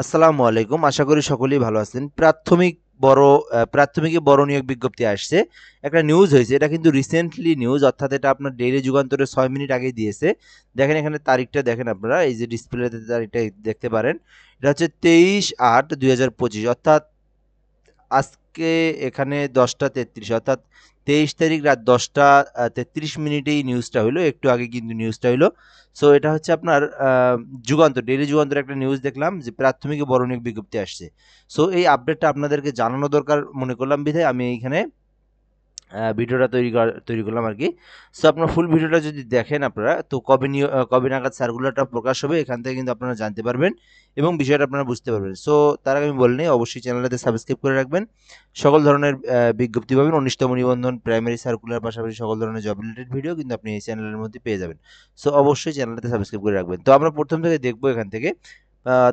আসসালামু আলাইকুম। আশা করি সকলেই ভালো আছেন। প্রাথমিকে বড় নিয়োগ বিজ্ঞপ্তি আসছে। একটা নিউজ হয়েছে। এটা কিন্তু রিসেন্টলি নিউজ, অর্থাৎ এটা আপনার ডেইলি যুগান্তরে ৬ মিনিট আগেই দিয়েছে। দেখেন এখানে তারিখটা দেখেন আপনারা। এই যে ডিসপ্লেতে তারিখটা দেখতে পারেন। এটা হচ্ছে ২৩/৮/২০২৫, অর্থাৎ আজকে এখানে ১০টা ৩৩, অর্থাৎ ২৩ তারিখ রাত ১০টা ৩৩ মিনিটেই নিউজটা হইলো। একটু আগে কিন্তু নিউজটা হইলো। সো এটা হচ্ছে আপনার যুগান্তর, ডেইলি যুগান্তর একটা নিউজ দেখলাম যে প্রাথমিকে বড় নিয়োগ বিজ্ঞপ্তি আসছে। সো এই আপডেটটা আপনাদেরকে জানানো দরকার মনে করলাম বিধায় আমি এইখানে ভিডিওটা তৈরি করলাম আরকি। সো আপনার ফুল ভিডিওটা যদি দেখেন আপনারা, তো কবে নাগাদ সার্কুলারটা প্রকাশ হবে এখান থেকে কিন্তু আপনারা জানতে পারবেন এবং বিষয়টা আপনারা বুঝতে পারবেন। সো তার আগে আমি বলে নেই, অবশ্যই চ্যানেলটাতে সাবস্ক্রাইব করে রাখবেন। সকল ধরনের বিজ্ঞপ্তি পাবেন। ১৯তম নিবন্ধন, প্রাইমারি সার্কুলার, পাশাপাশি সকল ধরনের জব রিলেটেড ভিডিও কিন্তু আপনি এই চ্যানেলের মধ্যে পেয়ে যাবেন। সো অবশ্যই চ্যানেলটাতে সাবস্ক্রাইব করে রাখবেন। তো আমরা ১ম থেকে দেখব এখান থেকে।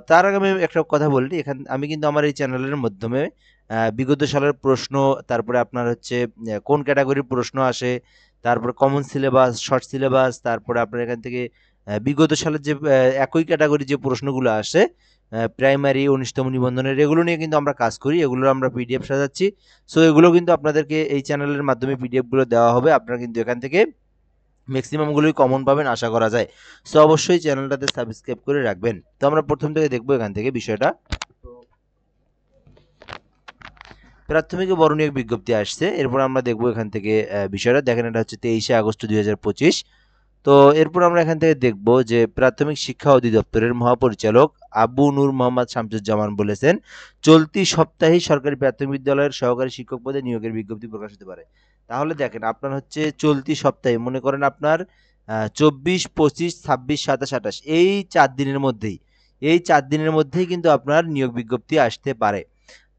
তার আগে আমি একটা কথা বলে নিই, আমি কিন্তু আমার এই চ্যানেলের মাধ্যমে বিগত সালের প্রশ্ন, তারপরে আপনার হচ্ছে কোন ক্যাটাগরির প্রশ্ন আসে, তারপরে কমন সিলেবাস, শর্ট সিলেবাস, তারপরে আপনার এখান থেকে বিগত সালের যে একই ক্যাটাগরির যে প্রশ্নগুলো আসে প্রাইমারি ১৯তম নিবন্ধনের, এগুলো নিয়ে কিন্তু আমরা কাজ করি। এগুলোর আমরা পিডিএফ সাজাচ্ছি। সো এগুলো কিন্তু আপনাদেরকে এই চ্যানেলের মাধ্যমে পিডিএফগুলো দেওয়া হবে। আপনারা কিন্তু এখান থেকে ম্যাক্সিমামগুলোই কমন পাবেন আশা করা যায়। সো অবশ্যই চ্যানেলটাতে সাবস্ক্রাইব করে রাখবেন। তো আমরা ১ম থেকে দেখব এখান থেকে বিষয়টা। প্রাথমিকে বড় নিয়োগ বিজ্ঞপ্তি আসছে। এরপর আমরা দেখব এখান থেকে বিষয়টা। দেখেন এটা হচ্ছে ২৩শে আগস্ট ২০২৫। তো এরপর আমরা এখান থেকে দেখব যে প্রাথমিক শিক্ষা অধিদপ্তরের মহাপরিচালক আবু নূর মোহাম্মদ শামসুজ্জামান বলেছেন, চলতি সপ্তাহেই সরকারি প্রাথমিক বিদ্যালয়ের সহকারী শিক্ষক পদে নিয়োগের বিজ্ঞপ্তি প্রকাশ হতে পারে। তাহলে দেখেন আপনার হচ্ছে চলতি সপ্তাহে, মনে করেন আপনার ২৪, ২৫, ২৬, ২৭, ২৮ এই ৪ দিনের মধ্যেই কিন্তু আপনার নিয়োগ বিজ্ঞপ্তি আসতে পারে।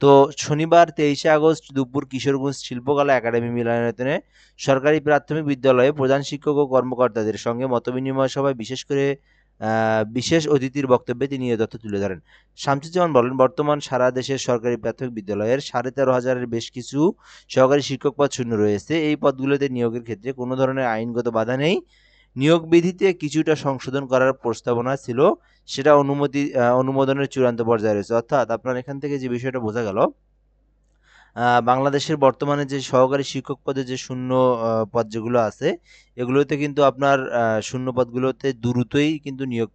তো শনিবার ২৩শে আগস্ট দুপুর কিশোরগঞ্জ শিল্পকলা একাডেমি মিলনায়তনে সরকারি প্রাথমিক বিদ্যালয়ে প্রধান শিক্ষক ও কর্মকর্তাদের সঙ্গে মতবিনিময় সভায় বিশেষ অতিথির বক্তব্যে তিনি এ তথ্য তুলে ধরেন। শামসুজ্জামান বলেন, বর্তমান সারা দেশের সরকারি প্রাথমিক বিদ্যালয়ের ১৩,৫০০-এর বেশ কিছু সহকারী শিক্ষক পদ শূন্য রয়েছে। এই পদগুলোতে নিয়োগের ক্ষেত্রে কোনো ধরনের আইনগত বাধা নেই। নিয়োগ বিধিতে কিছুটা সংশোধন করার প্রস্তাবনা ছিল, সেটা অনুমোদনের চূড়ান্ত পর্যায়ে রয়েছে। অর্থাৎ আপনার এখান থেকে যে বিষয়টা বোঝা গেল, বাংলাদেশের বর্তমানে যে সহকারী শিক্ষক পদে যে শূন্য পদ যেগুলো আছে, এগুলোতে কিন্তু আপনার শূন্য পদগুলোতে দ্রুতই কিন্তু নিয়োগ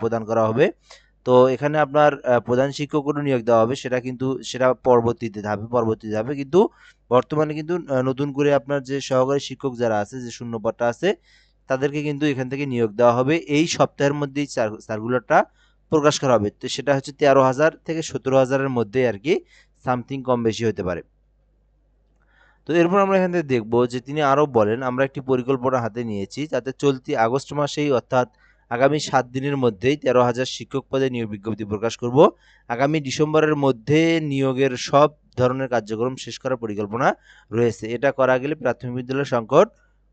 প্রদান করা হবে। তো এখানে আপনার প্রধান শিক্ষকেরও নিয়োগ দেওয়া হবে, সেটা পরবর্তী ধাপে কিন্তু বর্তমানে কিন্তু নতুন করে আপনার যে সহকারী শিক্ষক যারা আছে, যে শূন্য পদটা আছে, তাদেরকে কিন্তু এখান থেকে নিয়োগ দেওয়া হবে। এই সপ্তাহের মধ্যেই সার্কুলারটা প্রকাশ করা হবে। তো সেটা হচ্ছে ১৩,০০০ থেকে ১৭,০০০-এর মধ্যেই আরকি, সামথিং কম বেশি হতে পারে। তো এরপর আমরা এখান থেকে দেখব যে তিনি আরো বলেন, আমরা একটি পরিকল্পনা হাতে নিয়েছি যাতে চলতি আগস্ট মাসেই, অর্থাৎ আগামী ৭ দিনের মধ্যেই ১৩,০০০ শিক্ষক পদে নিয়োগ বিজ্ঞপ্তি প্রকাশ করব। আগামী ডিসেম্বরের মধ্যে নিয়োগের সব ধরনের কার্যক্রম শেষ করার পরিকল্পনা রয়েছে। এটা করা গেলে প্রাথমিক বিদ্যালয়ের সংকট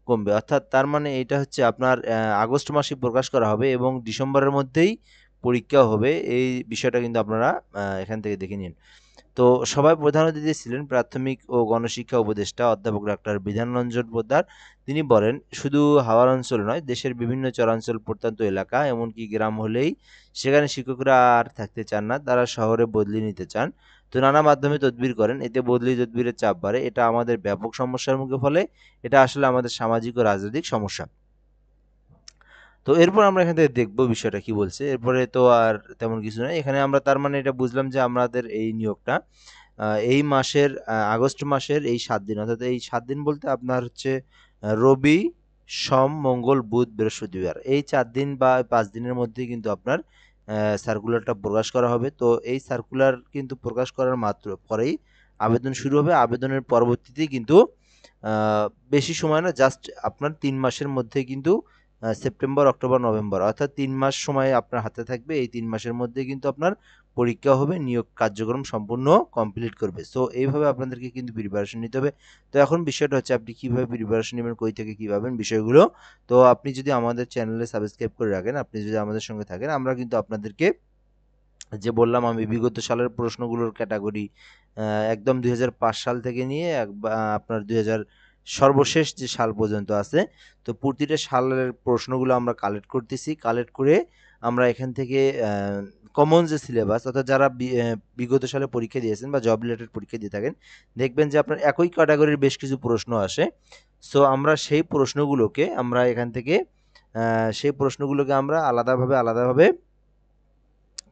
কমবে। অর্থাৎ তার মানে এটা হচ্ছে আপনার আগস্ট মাসে প্রকাশ করা হবে এবং ডিসেম্বরের মধ্যেই পরীক্ষাও হবে। এই বিষয়টা কিন্তু আপনারা এখান থেকে দেখে নিন। তো সভায় প্রধান অতিথি ছিলেন প্রাথমিক ও গণশিক্ষা উপদেষ্টা অধ্যাপক ডাক্তার বিধানরঞ্জন পোদ্দার। তিনি বলেন, শুধু হাওর অঞ্চল নয়, দেশের বিভিন্ন চরাঞ্চল, প্রত্যন্ত এলাকা, এমনকি গ্রাম হলেই সেখানে শিক্ষকরা আর থাকতে চান না, তারা শহরে বদলি নিতে চান। তো নানা মাধ্যমে তদবির করেন, এতে বদলি তদবিরের চাপ বাড়ে। এটা আমাদের ব্যাপক সমস্যার মুখে ফলে। এটা আসলে আমাদের সামাজিক ও রাজনৈতিক সমস্যা। তো এরপর আমরা এখান থেকে দেখব বিষয়টা কি বলছে। এরপরে তো আর তেমন কিছু নাই। এখানে আমরা তার মানে এটা বুঝলাম যে আমাদের এই নিয়োগটা এই মাসের আগস্ট মাসের এই ৭ দিন, অর্থাৎ এই ৭ দিন বলতে আপনার হচ্ছে রবি, সোম, মঙ্গল, বুধ, বৃহস্পতিবার, এই ৪ দিন বা ৫ দিনের মধ্যেই কিন্তু আপনার সার্কুলারটা প্রকাশ করা হবে। তো এই সার্কুলার কিন্তু প্রকাশ করার মাত্র পরেই আবেদন শুরু হবে। আবেদনের পরবর্তীতেই কিন্তু আ বেশি সময় না, জাস্ট আপনার ৩ মাসের মধ্যে কিন্তু সেপ্টেম্বর, অক্টোবর, নভেম্বর, অর্থাৎ ৩ মাস সময় আপনার হাতে থাকবে। এই ৩ মাসের মধ্যে কিন্তু আপনার পরীক্ষা হবে, নিয়োগ কার্যক্রম সম্পূর্ণ কমপ্লিট করবে। সো এইভাবে আপনাদেরকে কিন্তু প্রিপারেশন নিতে হবে। তো এখন বিষয়টা হচ্ছে আপনি কিভাবে প্রিপারেশন নিবেন, কই থেকে কি পাবেন বিষয়গুলো। তো আপনি যদি আমাদের চ্যানেলে সাবস্ক্রাইব করে রাখেন, আপনি যদি আমাদের সঙ্গে থাকেন, আমরা কিন্তু আপনাদেরকে, যে বললাম আমি, বিগত সালের প্রশ্নগুলোর ক্যাটাগরি একদম ২০০৫ সাল থেকে নিয়ে আপনার ২০০০ সর্বশেষ যে সাল পর্যন্ত আছে, তো প্রতিটা সালের প্রশ্নগুলো আমরা কালেক্ট করতেছি। কালেক্ট করে আমরা এখান থেকে কমন যে সিলেবাস অর্থাৎ যারা বিগত সালে পরীক্ষা দিয়েছেন বা জব রিলেটেড পরীক্ষা দিয়ে থাকেন, দেখবেন যে আপনার একই ক্যাটাগরির বেশ কিছু প্রশ্ন আসে। সো আমরা সেই প্রশ্নগুলোকে আমরা এখান থেকে আলাদাভাবে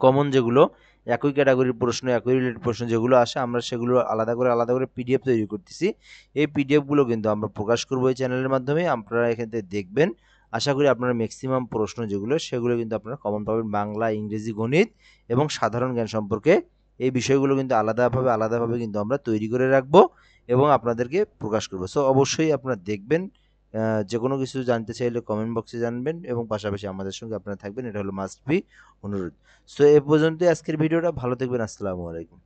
কমন যেগুলো একই ক্যাটাগরির প্রশ্ন, একই রিলেটেড প্রশ্ন যেগুলো আসে, আমরা সেগুলো আলাদা করে পিডিএফ তৈরি করতেছি। এই পিডিএফগুলো কিন্তু আমরা প্রকাশ করবো এই চ্যানেলের মাধ্যমে। আপনারা এখান থেকে দেখবেন। আশা করি আপনারা ম্যাক্সিমাম প্রশ্ন যেগুলো সেগুলো কিন্তু আপনারা কমন পাবেন। বাংলা, ইংরেজি, গণিত এবং সাধারণ জ্ঞান সম্পর্কে এই বিষয়গুলো কিন্তু আলাদাভাবে কিন্তু আমরা তৈরি করে রাখবো এবং আপনাদেরকে প্রকাশ করবো। সো অবশ্যই আপনারা দেখবেন। যে কোনো কিছু জানতে চাইলে কমেন্ট বক্সে জানবেন এবং পাশাপাশি আমাদের সঙ্গে আপনারা থাকবেন। এটা হলো মাস্ট বি অনুরোধ। সো এ পর্যন্তই আজকের ভিডিওটা। ভালো থাকবেন। আসসালামু আলাইকুম।